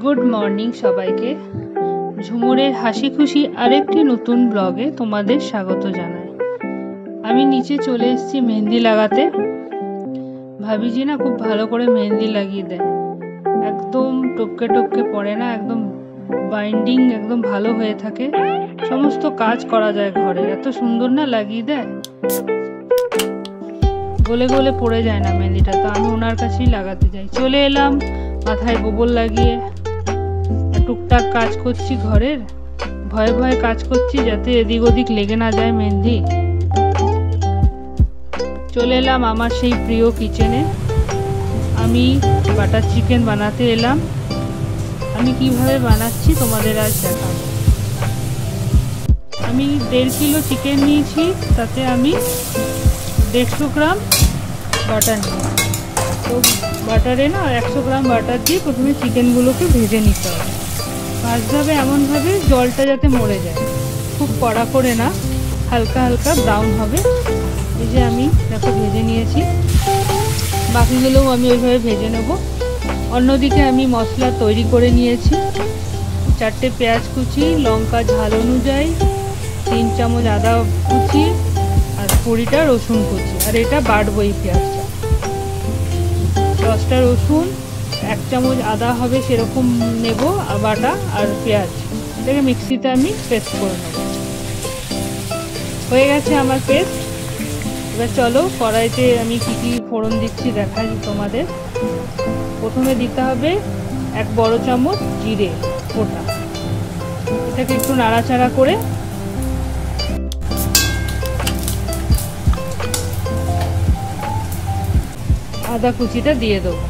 Good morning সবাইকে। ঝুমুরের হাসি খুশি আরেকটি নতুন ব্লগে তোমাদের স্বাগত জানাই। আমি নিচে চলে এসেছি মেহেন্দি লাগাতে। ভাবিজি না খুব ভালো করে মেহেন্দি লাগিয়ে দেয়, একদম টপকে টপকে পড়ে না, একদম বাইন্ডিং একদম ভালো হয়ে থাকে, সমস্ত কাজ করা যায় ঘরে, এত সুন্দর না লাগিয়ে দেয়, গলে গলে পড়ে যায় না মেহেন্দিটা। তো আমি ওনার কাছেই লাগাতে যাই। চলে এলাম মাথায় গোবর লাগিয়ে, টুকটাক কাজ করছি ঘরের, ভয়ে ভয়ে কাজ করছি যাতে এদিক ওদিক লেগে না যায় মেহেন্দি। চলে এলাম আমার সেই প্রিয় কিচেনে। আমি বাটার চিকেন বানাতে এলাম। আমি কিভাবে বানাচ্ছি তোমাদের আজ দেখাবো। আমি 1.5 কিলো চিকেন নিয়েছি, তাতে আমি 150 গ্রাম বাটার নিই। তো বাটারে না 100 গ্রাম বাটার দিয়ে প্রথমে চিকেনগুলোকে ভেজে নিতে হবে। ভাজতে হবে এমনভাবে জলটা যাতে মরে যায়, খুব কড়া করে না, হালকা হালকা ব্রাউন হবে। এই যে আমি দেখো ভেজে নিয়েছি, বাকিগুলোও আমি ওইভাবে ভেজে নেব। অন্যদিকে আমি মশলা তৈরি করে নিয়েছি। 4টে পেঁয়াজ কুচি, লঙ্কা ঝাল অনুযায়ী, 3 চামচ আদা কুচি, আর 20টা রসুন কুচি। আর এটা বাটবো এই পেঁয়াজটা। 10টা রসুন, 1 চামচ আদা হবে সেরকম নেব বাটা, আর পেঁয়াজ, এটাকে মিক্সিতে আমি পেস্ট করে নেব। হয়ে গেছে আমার পেস্ট। এবার চলো কড়াইতে আমি কি কি ফোড়ন দিচ্ছি দেখাই তোমাদের। প্রথমে দিতে হবে 1 বড় চামচ জিরে গোটা, এটাকে একটু নাড়াচাড়া করে আদা কুচিটা দিয়ে দেবো।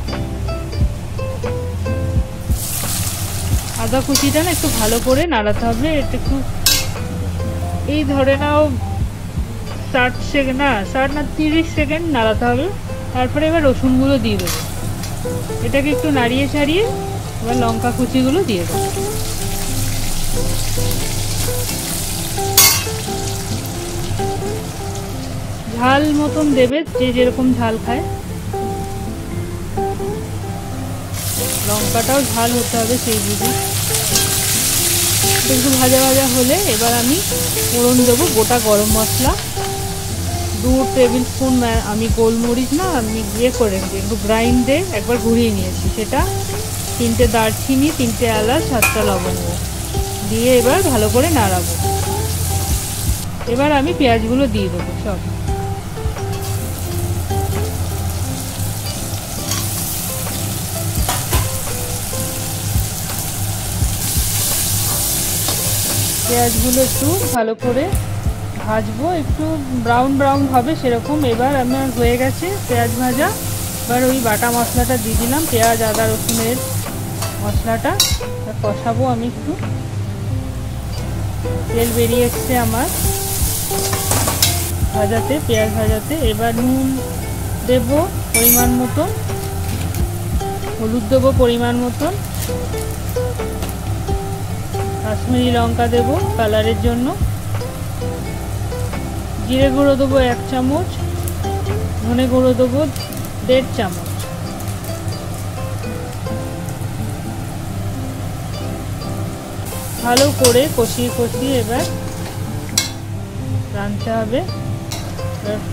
আদা কুচিটা না একটু ভালো করে নাড়াতে হবে। এটা একটু এই ধরে নাও 30 সেকেন্ড নাড়াতে হবে। তারপরে এবার রসুনগুলো দিয়ে দেবো। এটাকে একটু নাড়িয়ে ছাড়িয়ে এবার লঙ্কা কুচিগুলো দিয়ে দেবো। ঝাল মতন দেবে, যে যেরকম ঝাল খায়। লঙ্কাটাও ঝাল হতে হবে সেই বুঝে। একটু ভাজা ভাজা হলে এবার আমি ফোড়ন দেবো গোটা গরম মশলা, 2 টেবিল স্পুন আমি গোলমরিচ না আমি করে একটু গ্রাইন্ডে একবার ঘুরিয়ে নিয়েছি সেটা, 3টে দারচিনি, 3টে এলাচ, 7টা লবঙ্গ দিয়ে এবার ভালো করে নাড়াবো। এবার আমি পেঁয়াজগুলো দিয়ে দেবো সব। পেঁয়াজগুলো একটু ভালো করে ভাজবো, একটু ব্রাউন ব্রাউন হবে সেরকম। এবার আমার হয়ে গেছে পেঁয়াজ ভাজা। এবার ওই বাটা মশলাটা দিয়ে দিলাম, পেঁয়াজ আদা রসুনের মশলাটা কষাবো আমি একটু। তেল বেরিয়ে এসছে আমার ভাজাতে, পেঁয়াজ ভাজাতে। এবার নুন দেব পরিমাণ মতন, হলুদ দেবো পরিমাণ মতন, কাশ্মীরি লঙ্কা দেবো কালারের জন্য, জিরে গুঁড়ো দেবো 1 চামচ, ধনে গুঁড়ো দেবো 1.5 চামচ। ভালো করে কষিয়ে কষিয়ে এবার রাঁধতে হবে।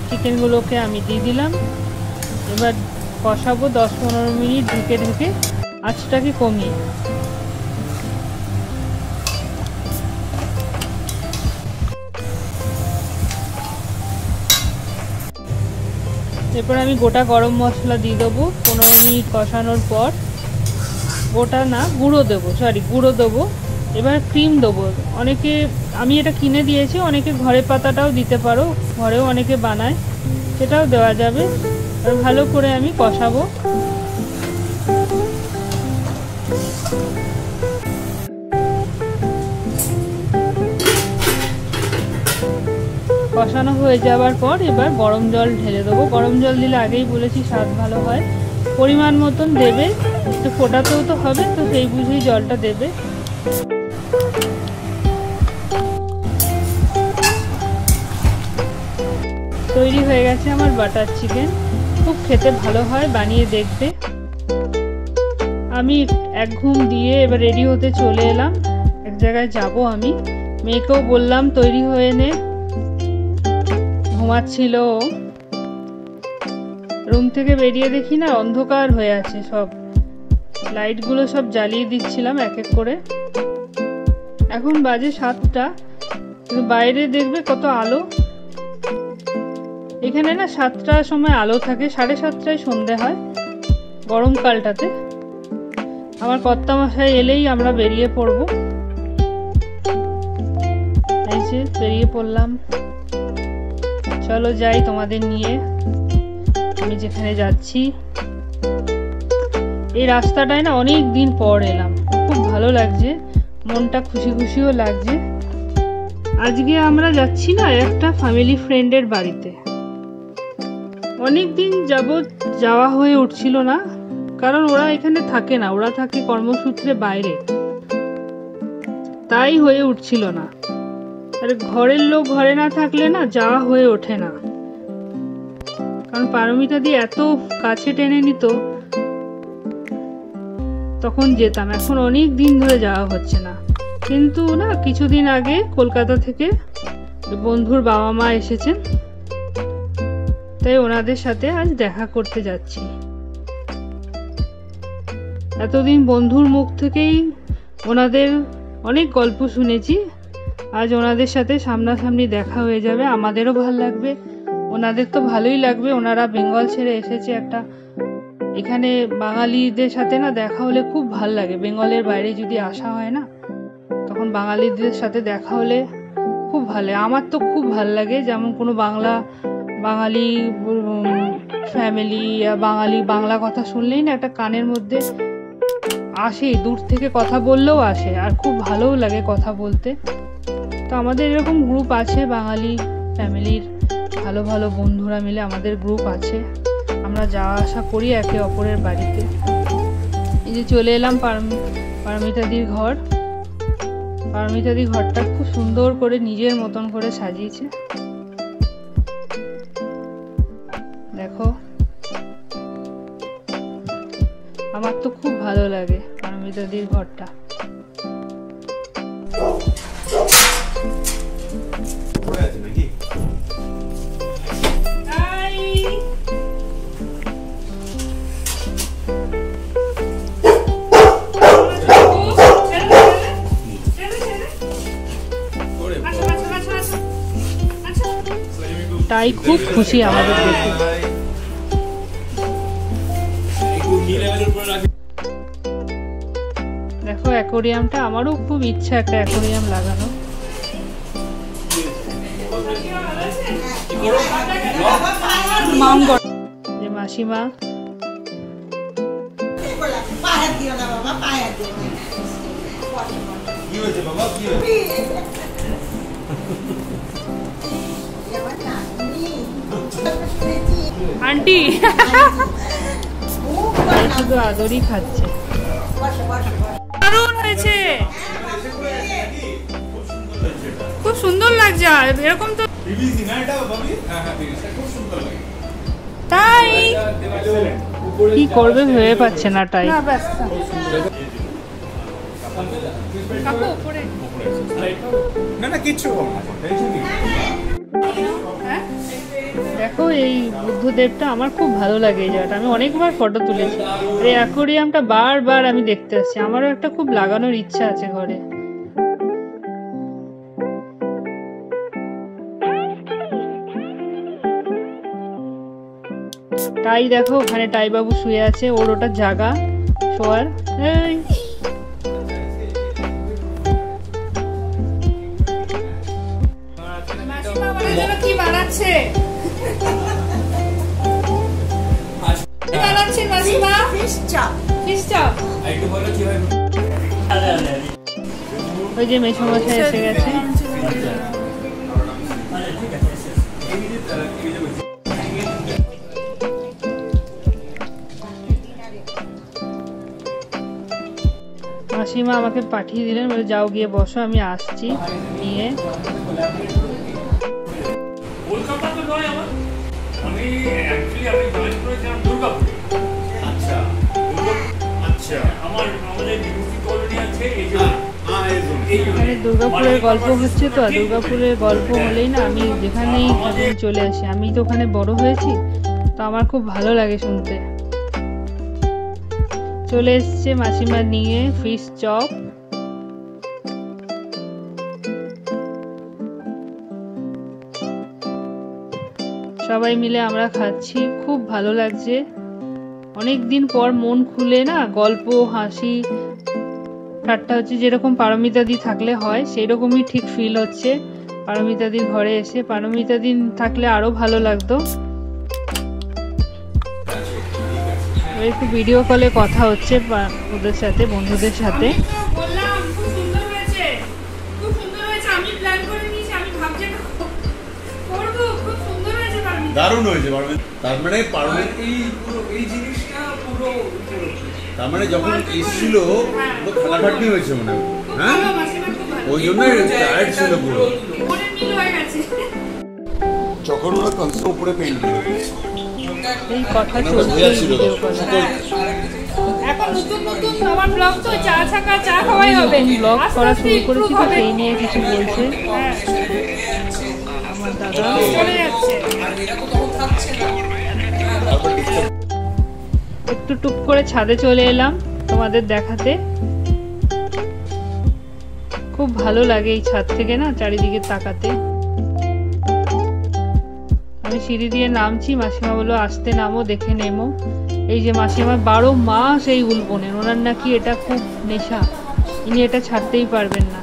চিকেনগুলোকে আমি দিয়ে দিলাম। এবার কষাবো 10-15 মিনিট ঢেকে ঢেকে, আঁচটাকে কমিয়ে। এরপর আমি গোটা গরম মশলা দিয়ে দেবো 15 মিনিট কষানোর পর। গোটা না গুঁড়ো দেবো, গুঁড়ো দেবো। এবার ক্রিম দেবো। অনেকে, আমি এটা কিনে দিয়েছি, অনেকে ঘরে পাতাটাও দিতে পারো, ঘরেও অনেকে বানায়, সেটাও দেওয়া যাবে। আর ভালো করে আমি কষাবো। কষানো হয়ে যাওয়ার পর এবার গরম জল ঢেলে দেবো। গরম জল দিলে আগেই বলেছি স্বাদ ভালো হয়। পরিমাণ মতন দেবে, একটু ফোটাতেও তো হবে, তো সেই বুঝেই জলটা দেবে। তৈরি হয়ে গেছে আমার বাটার চিকেন। খুব খেতে ভালো হয়, বানিয়ে দেখবে। আমি এক ঘুম দিয়ে এবার রেডি হতে চলে এলাম, এক জায়গায় যাব আমি। মেয়েকেও বললাম তৈরি হয়ে নে, ঘুমাচ্ছিল। রুম থেকে বেরিয়ে দেখি না অন্ধকার হয়ে আছে, সব লাইটগুলো সব জ্বালিয়ে দিচ্ছিলাম এক এক করে। এখন বাজে 7টা, কিন্তু বাইরে দেখবে কত আলো। এখানে না 7টার সময় আলো থাকে, 7:30টায় সন্ধে হয় গরমকালটাতে। আমার কর্তামশাই এলেই আমরা বেরিয়ে পড়ব। এই যে বেরিয়ে পড়লাম, চলো যাই তোমাদের নিয়ে আমি যেখানে যাচ্ছি। এই রাস্তাটায় না অনেক দিন পর এলাম, খুব ভালো লাগছে, মনটা খুশি খুশিও লাগছে। আজকে আমরা যাচ্ছি না একটা ফ্যামিলি ফ্রেন্ডের বাড়িতে। অনেক দিন যাবত যাওয়া হয়ে উঠছিল না, কারণ ওরা এখানে থাকে না, ওরা থাকে কর্মসূত্রে বাইরে, তাই হয়ে উঠছিল না। আর ঘরের লোক ঘরে না থাকলে না যাওয়া হয়ে ওঠে না, কারণ পারমিতা দি এত কাছে টেনে নিত, তখন যেতাম। এখন অনেক দিন ধরে যাওয়া হচ্ছে না। কিন্তু না কিছুদিন আগে কলকাতা থেকে বন্ধুর বাবা মা এসেছেন, তাই ওনাদের সাথে আজ দেখা করতে যাচ্ছি। এতদিন বন্ধুর মুখ থেকেই ওনাদের অনেক গল্প শুনেছি, আজ ওনাদের সাথে সামনাসামনি দেখা হয়ে যাবে, আমাদেরও ভালো লাগবে, ওনাদের তো ভালোই লাগবে। ওনারা বেঙ্গল ছেড়ে এসেছে একটা, এখানে বাঙালিদের সাথে না দেখা হলে খুব ভাল লাগে। বেঙ্গলের বাইরে যদি আসা হয় না, তখন বাঙালিদের সাথে দেখা হলে খুব ভালো লাগে। আমার তো খুব ভাল লাগে, যেমন কোনো বাঙালি ফ্যামিলি বাংলা কথা শুনলেই না একটা কানের মধ্যে আসে, দূর থেকে কথা বললেও আসে, আর খুব ভালোও লাগে কথা বলতে। তো আমাদের এরকম গ্রুপ আছে, বাঙালি ফ্যামিলির ভালো ভালো বন্ধুরা মিলে আমাদের গ্রুপ আছে, আমরা যাওয়া আসা করি একে অপরের বাড়িতে। এই যে চলে এলাম পারমিতাদির ঘর। পারমিতাদি ঘরটা খুব সুন্দর করে নিজের মতন করে সাজিয়েছে, দেখো। আমার তো খুব ভালো লাগে পারমিতাদির ঘরটা। তাই খুব খুশি আমাদের দেখে। দেখো অ্যাকোরিয়ামটা, আমারও খুব ইচ্ছা একটা অ্যাকোরিয়াম লাগানো। যে মাসিমা আন্টি শুধু আদরই খাচ্ছে। দারুণ হয়েছে, খুব সুন্দর লাগছে। এরকম তো তাই কি করবে ভেবে পাচ্ছে না, তাই দেখো এই বুদ্ধদেবটা আমার খুব ভালো লাগে। এই জায়গাটা আমি অনেকবার ফটো তুলেছি। এই অ্যাকোরিয়ামটা বারবার আমি দেখতে আসছি, আমারও একটা খুব লাগানোর ইচ্ছা আছে ঘরে। তাই দেখো ওখানে টাই বাবু শুয়ে আছে, ওর ওটা জায়গা শোয়ার। এই মাসিমা আমাদের জন্য কি বানাচ্ছে? কি বানাচ্ছেন মাসিমা? Fish chop. Fish chop. ওই যে মেসমশাই এসে গেছে। মাসিমা আমাকে পাঠিয়ে দিলেন, বলে যাও গিয়ে বসো, আমি আসছি নিয়ে। কলকাতা তো নয় আমার, আমি অ্যাকচুয়ালি জয়েন করেছিলাম দুর্গাপুরে। আচ্ছা আচ্ছা আমাদের বিভূতি কলোনি আছে এই যে এখানে দুর্গাপুরের গল্প হচ্ছে তো, দুর্গাপুরের গল্প হলেই না আমি যেখানেই থাকি চলে আসি। আমি তো ওখানে বড় হয়েছি, তো আমার খুব ভালো লাগে শুনতে। চলে এসছে মাসিমা নিয়ে ফিশ চপ। সবাই মিলে আমরা খাচ্ছি, খুব ভালো লাগছে। অনেক দিন পর মন খুলে না গল্প হাসি ঠাট্টা হচ্ছে, যেরকম পারমিতাদি থাকলে হয় সেই রকমই ঠিক ফিল হচ্ছে পারমিতাদির ঘরে এসে। পারমিতাদি থাকলে আরো ভালো লাগতো। একটু ভিডিও কলে কথা হচ্ছে ওদের সাথে, বন্ধুদের সাথে। বললাম খুব সুন্দর হয়েছে, খুব সুন্দর হয়েছে। আমি প্ল্যান করে নিয়েছি, আমি ভাবছি করব। খুব সুন্দর হয়েছে পারমিতা, দারুণ হয়েছে পারমিতা। তার মানে এই জিনিসটা পুরো তার মানে যখন এসেছিল পুরো খাটাখাটনি হয়েছে মনে হয়। খুব হ্যাঁ, ভালো মাসিমা, খুব ভালো। ওই জন্য টায়ার্ড ছিল পুরো। মনে মিল হয়ে গেছে। যখন ওরা কনসেপ্ট উপরে পেইন্ট করে এই কথা চলছে ভিডিও কলে। এখন নতুন নতুন আমার ব্লগ তো চা ছাকা চা খাওয়াই হবে। ব্লগ আস্তে করা আস্তে শুরু improve করেছি তো হবে। সেই নিয়ে কিছু বলছে হ্যাঁ, আমার দাদা। চলে যাচ্ছে। একটু টুক করে ছাদে চলে এলাম তোমাদের দেখাতে। খুব ভালো লাগে এই ছাদ থেকে না চারিদিকে তাকাতে। আমি সিঁড়ি দিয়ে নামছি, মাসিমা বললো আসতে নামো, দেখে নেমো। এই যে মাসিমা 12 মাস এই উল বোনেন, ওনার নাকি এটা খুব নেশা, ইনি এটা ছাড়তেই পারবেন না।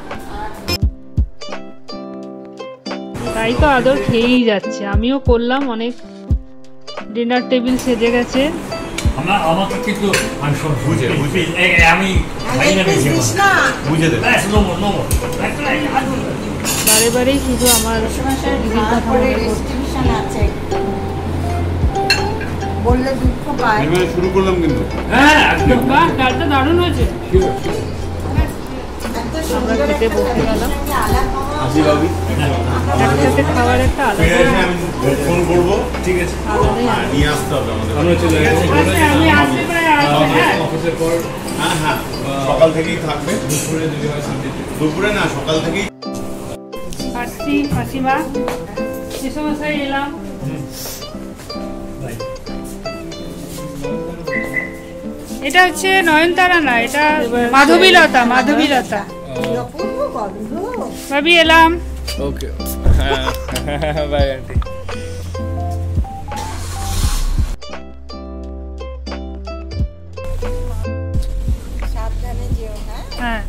তাই তো আদর খেয়েই যাচ্ছে। আমিও করলাম অনেক। ডিনার টেবিল সেজে গেছে। আমাকে কিন্তু আমি সব বুঝে আমি বুঝে দেবে। বারে বারেই শুধু আমার দিদির কথা মনে পড়ছে। বললে দুঃখ পায়। এবারে শুরু করলাম কিন্তু। হ্যাঁ একদম বাহ, ডালটা দারুণ হয়েছে। এত আমরা সুন্দর খেতে একটা বসে গেলাম। আলাপ হওয়া আসি ভাবি। একসাথে খাওয়ার একটা ঠিক আছে, আলাদা আমি ফোন করবো। ঠিক আছে, আলাদাই হ্যাঁ, আনন্দ। নিয়ে আসতে হবে আমাদের। আমি চলে গেছি আমি আসতে প্রায় আসবো। হ্যাঁ, অফিসের পর হ্যাঁ হ্যাঁ, সকাল থেকেই থাকবে। দুপুরে যদি হয় সানডেতে দুপুরে না, সকাল থেকেই। আসছি মাসিমা, মেসোমশাই এলাম। এটা হচ্ছে নয়নতারা না, এটা মাধবীলতা। মাধবীলতা কি অপূর্ব গন্ধ। ভাবি এলাম। Okay bye aunty. সাবধানে যেও। হ্যাঁ হ্যাঁ